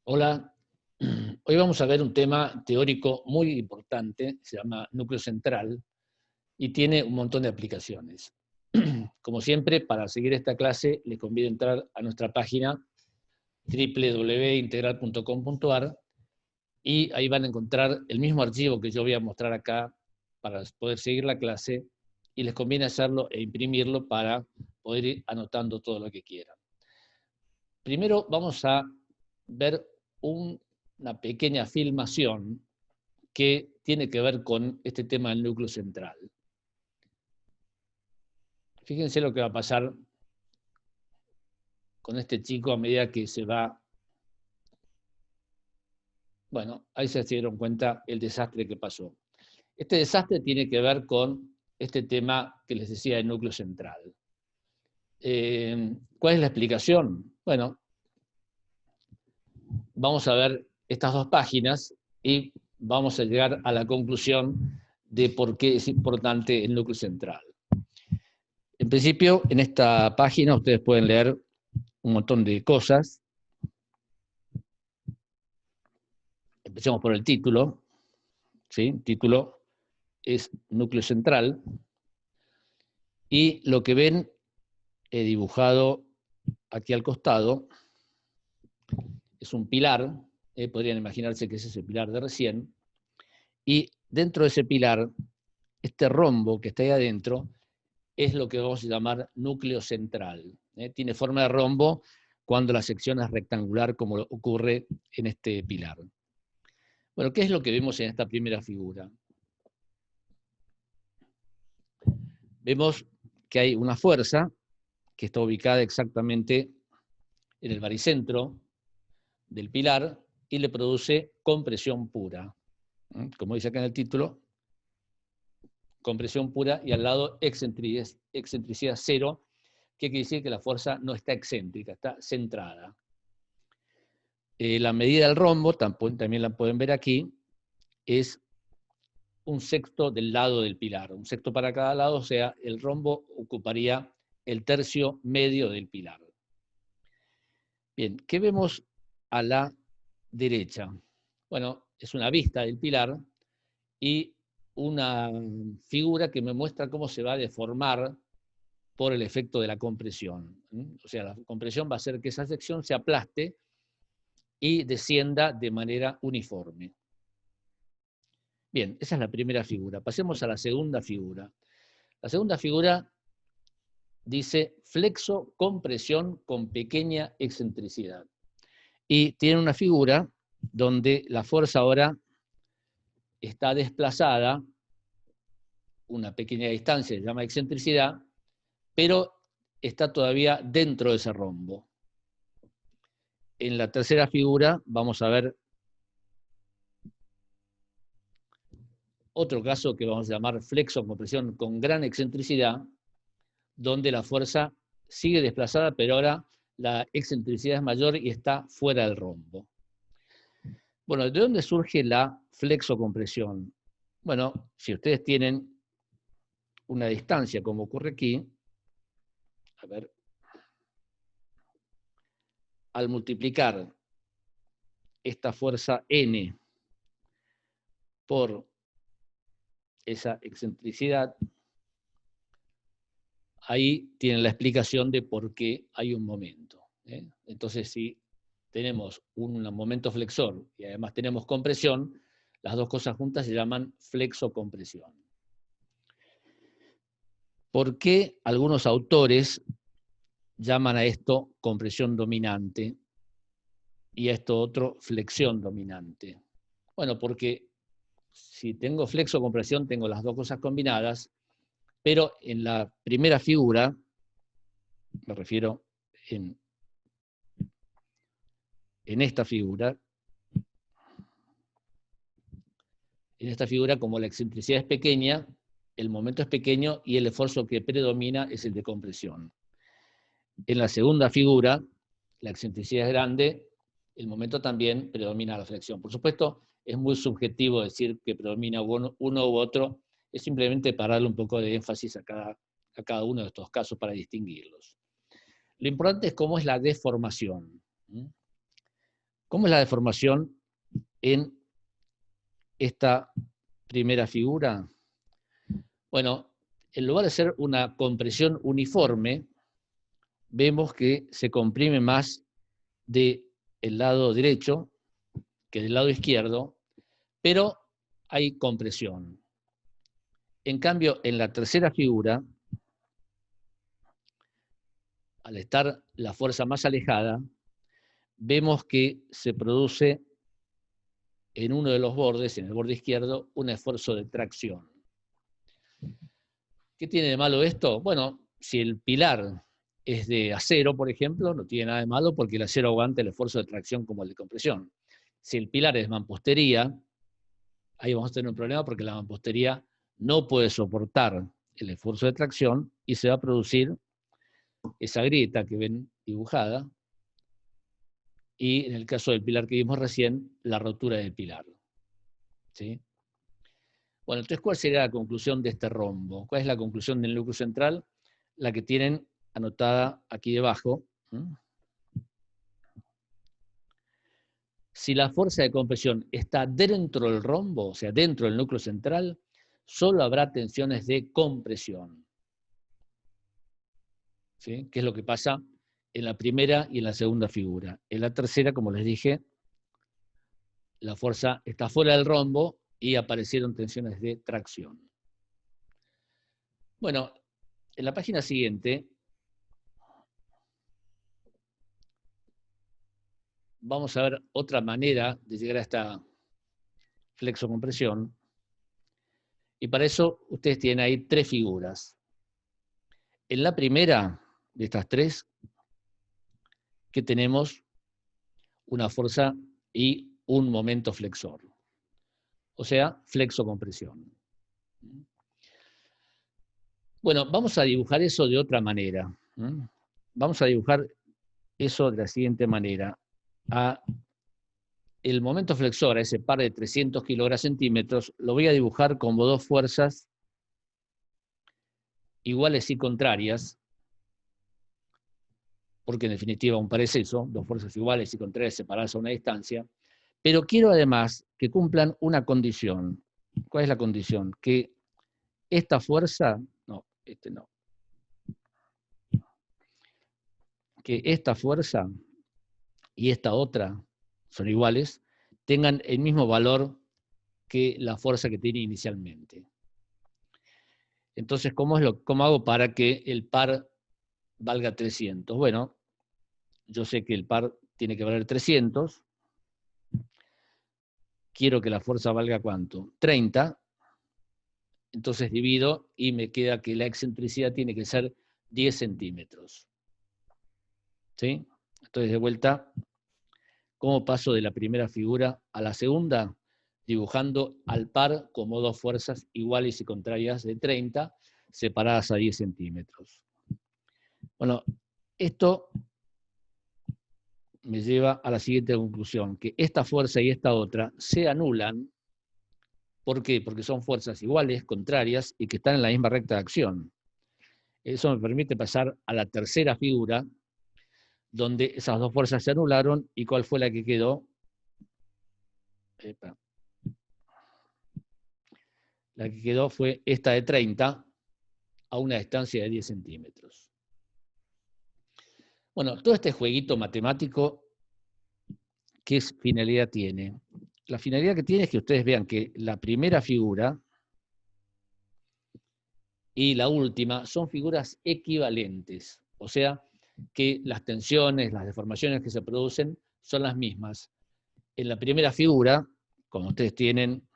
Hola, hoy vamos a ver un tema teórico muy importante, se llama núcleo central, y tiene un montón de aplicaciones. Como siempre, para seguir esta clase, les convido a entrar a nuestra página www.integral.com.ar y ahí van a encontrar el mismo archivo que yo voy a mostrar acá para poder seguir la clase, y les conviene hacerlo e imprimirlo para poder ir anotando todo lo que quieran. Primero vamos a ver una pequeña filmación que tiene que ver con este tema del núcleo central. Fíjense lo que va a pasar con este chico a medida que se va. Bueno, ahí se dieron cuenta el desastre que pasó. Este desastre tiene que ver con este tema que les decía del núcleo central. ¿Cuál es la explicación? Bueno, vamos a ver estas dos páginas y vamos a llegar a la conclusión de por qué es importante el núcleo central. En principio, en esta página ustedes pueden leer un montón de cosas. Empecemos por el título. ¿Sí? El título es núcleo central. Y lo que ven dibujado aquí al costado es un pilar. Podrían imaginarse que es ese pilar de recién. Y dentro de ese pilar, este rombo que está ahí adentro es lo que vamos a llamar núcleo central. Tiene forma de rombo cuando la sección es rectangular, como ocurre en este pilar. Bueno, ¿qué es lo que vemos en esta primera figura? Vemos que hay una fuerza que está ubicada exactamente en el baricentro del pilar y le produce compresión pura. Como dice acá en el título, compresión pura, y al lado excentricidad cero, que quiere decir que la fuerza no está excéntrica, está centrada. La medida del rombo, también la pueden ver aquí, es un sexto del lado del pilar, un sexto para cada lado, o sea, el rombo ocuparía el tercio medio del pilar. Bien, ¿qué vemos a la derecha? Bueno, es una vista del pilar y una figura que me muestra cómo se va a deformar por el efecto de la compresión. O sea, la compresión va a hacer que esa sección se aplaste y descienda de manera uniforme. Bien, esa es la primera figura. Pasemos a la segunda figura. La segunda figura dice flexo compresión con pequeña excentricidad. Y tiene una figura donde la fuerza ahora está desplazada una pequeña distancia, se llama excentricidad, pero está todavía dentro de ese rombo. En la tercera figura vamos a ver otro caso que vamos a llamar flexo compresión con gran excentricidad, donde la fuerza sigue desplazada, pero ahora la excentricidad es mayor y está fuera del rombo. Bueno, ¿de dónde surge la flexocompresión? Bueno, si ustedes tienen una distancia, como ocurre aquí, a ver, al multiplicar esta fuerza N por esa excentricidad, ahí tienen la explicación de por qué hay un momento. Entonces, si tenemos un momento flexor y además tenemos compresión, las dos cosas juntas se llaman flexocompresión. ¿Por qué algunos autores llaman a esto compresión dominante y a esto otro flexión dominante? Bueno, porque si tengo flexocompresión tengo las dos cosas combinadas, pero en la primera figura, me refiero en esta figura, como la excentricidad es pequeña, el momento es pequeño y el esfuerzo que predomina es el de compresión. En la segunda figura, la excentricidad es grande, el momento también predomina la flexión. Por supuesto, es muy subjetivo decir que predomina uno u otro, es simplemente para darle un poco de énfasis a cada uno de estos casos para distinguirlos. Lo importante es cómo es la deformación. ¿Cómo es la deformación en esta primera figura? Bueno, en lugar de ser una compresión uniforme, vemos que se comprime más del lado derecho que del lado izquierdo, pero hay compresión. En cambio, en la tercera figura, al estar la fuerza más alejada, vemos que se produce en uno de los bordes, en el borde izquierdo, un esfuerzo de tracción. ¿Qué tiene de malo esto? Bueno, si el pilar es de acero, por ejemplo, no tiene nada de malo porque el acero aguanta el esfuerzo de tracción como el de compresión. Si el pilar es de mampostería, ahí vamos a tener un problema porque la mampostería no puede soportar el esfuerzo de tracción y se va a producir esa grieta que ven dibujada, y en el caso del pilar que vimos recién, la rotura del pilar. ¿Sí? Bueno, entonces, ¿cuál sería la conclusión de este rombo? ¿Cuál es la conclusión del núcleo central? La que tienen anotada aquí debajo. Si la fuerza de compresión está dentro del rombo, o sea, dentro del núcleo central, solo habrá tensiones de compresión. ¿Sí? ¿Qué es lo que pasa en la primera y en la segunda figura? En la tercera, como les dije, la fuerza está fuera del rombo y aparecieron tensiones de tracción. Bueno, en la página siguiente vamos a ver otra manera de llegar a esta flexocompresión, y para eso ustedes tienen ahí tres figuras. En la primera de estas tres, que tenemos una fuerza y un momento flexor, o sea, flexocompresión. Bueno, vamos a dibujar eso de otra manera. Vamos a dibujar eso de la siguiente manera. El momento flexor, a ese par de 300 kg/cm, lo voy a dibujar como dos fuerzas iguales y contrarias, porque en definitiva un par es eso, dos fuerzas iguales y contrarias separadas a una distancia, pero quiero además que cumplan una condición. ¿Cuál es la condición? Que esta fuerza, que esta fuerza y esta otra son iguales, tengan el mismo valor que la fuerza que tiene inicialmente. Entonces, ¿cómo hago para que el par valga 300? Bueno, yo sé que el par tiene que valer 300. Quiero que la fuerza valga ¿cuánto? 30. Entonces divido y me queda que la excentricidad tiene que ser 10 centímetros. ¿Sí? Entonces, de vuelta, ¿cómo paso de la primera figura a la segunda? Dibujando al par como dos fuerzas iguales y contrarias de 30, separadas a 10 centímetros. Bueno, esto me lleva a la siguiente conclusión, que esta fuerza y esta otra se anulan. ¿Por qué? Porque son fuerzas iguales, contrarias, y que están en la misma recta de acción. Eso me permite pasar a la tercera figura, donde esas dos fuerzas se anularon, y ¿cuál fue la que quedó? La que quedó fue esta de 30 a una distancia de 10 centímetros. Bueno, todo este jueguito matemático, ¿qué finalidad tiene? La finalidad que tiene es que ustedes vean que la primera figura y la última son figuras equivalentes, o sea, que las tensiones, las deformaciones que se producen son las mismas. En la primera figura, como ustedes tienen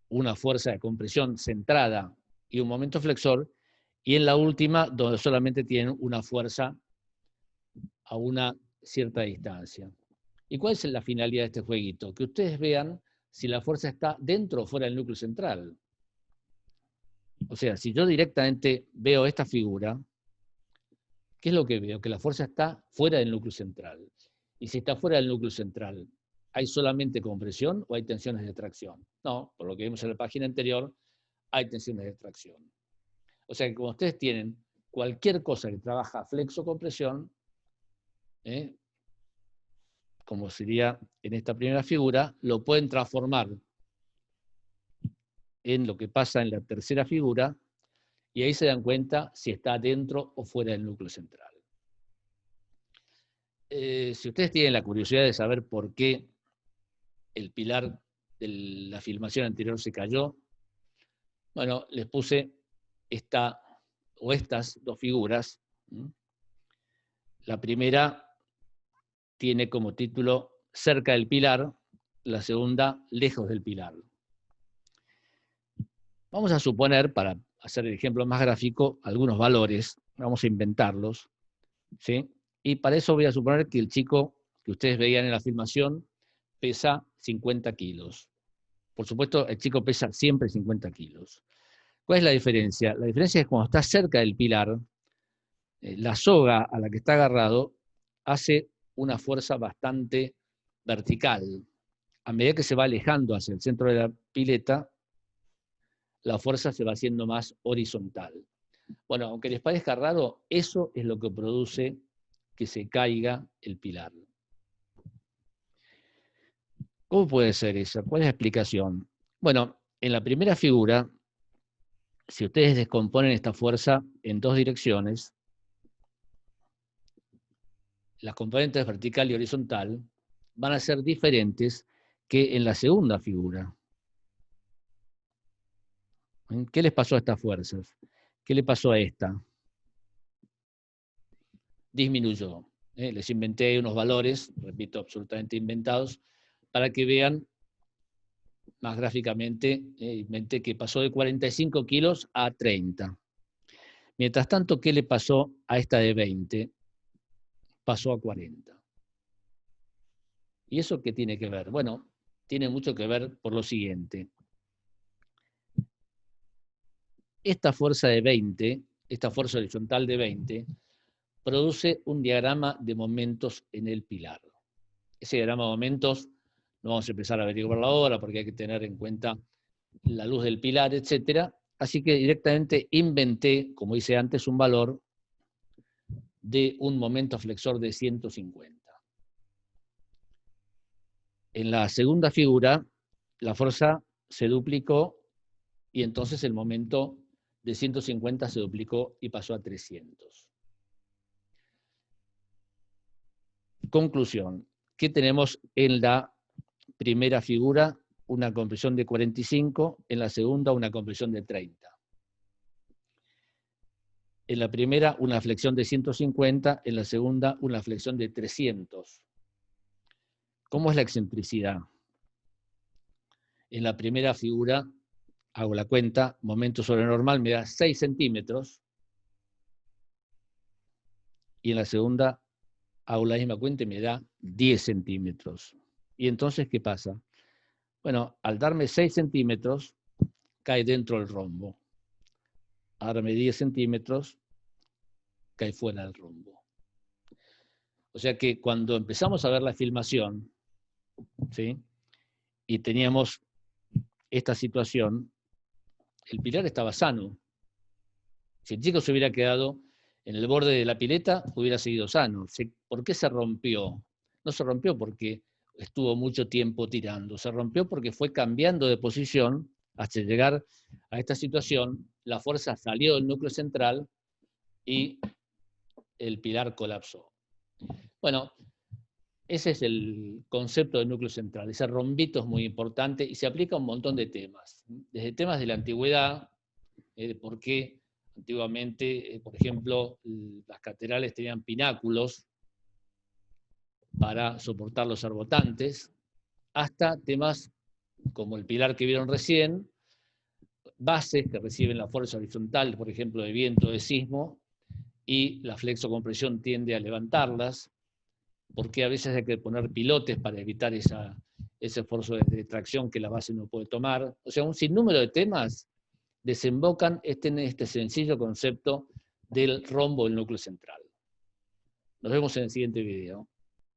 una fuerza de compresión centrada y un momento flexor, y en la última, donde solamente tienen una fuerza a una cierta distancia. ¿Y cuál es la finalidad de este jueguito? Que ustedes vean si la fuerza está dentro o fuera del núcleo central. O sea, si yo directamente veo esta figura, ¿qué es lo que veo? Que la fuerza está fuera del núcleo central. Y si está fuera del núcleo central, ¿hay solamente compresión o hay tensiones de tracción? No, por lo que vimos en la página anterior, hay tensiones de tracción. O sea que como ustedes tienen cualquier cosa que trabaja flexo-compresión, como sería en esta primera figura, lo pueden transformar en lo que pasa en la tercera figura, y ahí se dan cuenta si está dentro o fuera del núcleo central. Si ustedes tienen la curiosidad de saber por qué el pilar de la filmación anterior se cayó, bueno, les puse estas dos figuras. La primera tiene como título cerca del pilar, la segunda lejos del pilar. Vamos a suponer, para hacer el ejemplo más gráfico, algunos valores, vamos a inventarlos, ¿sí? Y para eso voy a suponer que el chico que ustedes veían en la filmación pesa 50 kilos. Por supuesto, el chico pesa siempre 50 kilos. ¿Cuál es la diferencia? La diferencia es que cuando está cerca del pilar, la soga a la que está agarrado hace una fuerza bastante vertical. A medida que se va alejando hacia el centro de la pileta, la fuerza se va haciendo más horizontal. Bueno, aunque les parezca raro, eso es lo que produce que se caiga el pilar. ¿Cómo puede ser eso? ¿Cuál es la explicación? Bueno, en la primera figura, si ustedes descomponen esta fuerza en dos direcciones, las componentes vertical y horizontal van a ser diferentes que en la segunda figura. ¿Qué les pasó a estas fuerzas? ¿Qué le pasó a esta? Disminuyó. Les inventé unos valores, repito, absolutamente inventados, para que vean más gráficamente, inventé que pasó de 45 kilos a 30. Mientras tanto, ¿qué le pasó a esta de 20? Pasó a 40. ¿Y eso qué tiene que ver? Bueno, tiene mucho que ver por lo siguiente. Esta fuerza de 20, esta fuerza horizontal de 20, produce un diagrama de momentos en el pilar. Ese diagrama de momentos no vamos a empezar a averiguarlo ahora porque hay que tener en cuenta la luz del pilar, etc. Así que directamente inventé, como hice antes, un valor de un momento flexor de 150. En la segunda figura, la fuerza se duplicó y entonces el momento de 150 se duplicó y pasó a 300. Conclusión. ¿Qué tenemos en la primera figura? Una compresión de 45, en la segunda una compresión de 30. En la primera una flexión de 150, en la segunda una flexión de 300. ¿Cómo es la excentricidad? En la primera figura, hago la cuenta, momento sobre normal me da 6 centímetros, y en la segunda hago la misma cuenta y me da 10 centímetros. ¿Y entonces qué pasa? Bueno, al darme 6 centímetros, cae dentro del rombo. Al darme 10 centímetros, cae fuera del rombo. O sea que cuando empezamos a ver la filmación, ¿sí? Y teníamos esta situación, el pilar estaba sano. Si el chico se hubiera quedado en el borde de la pileta, hubiera seguido sano. ¿Por qué se rompió? No se rompió porque estuvo mucho tiempo tirando, se rompió porque fue cambiando de posición hasta llegar a esta situación, la fuerza salió del núcleo central y el pilar colapsó. Bueno, ese es el concepto del núcleo central. Ese rombito es muy importante y se aplica a un montón de temas. Desde temas de la antigüedad, de por qué antiguamente, por ejemplo, las catedrales tenían pináculos para soportar los arbotantes, hasta temas como el pilar que vieron recién, bases que reciben la fuerza horizontal, por ejemplo, de viento, de sismo, y la flexocompresión tiende a levantarlas, porque a veces hay que poner pilotes para evitar ese esfuerzo de tracción que la base no puede tomar. O sea, un sinnúmero de temas desembocan en este sencillo concepto del rombo del núcleo central. Nos vemos en el siguiente video.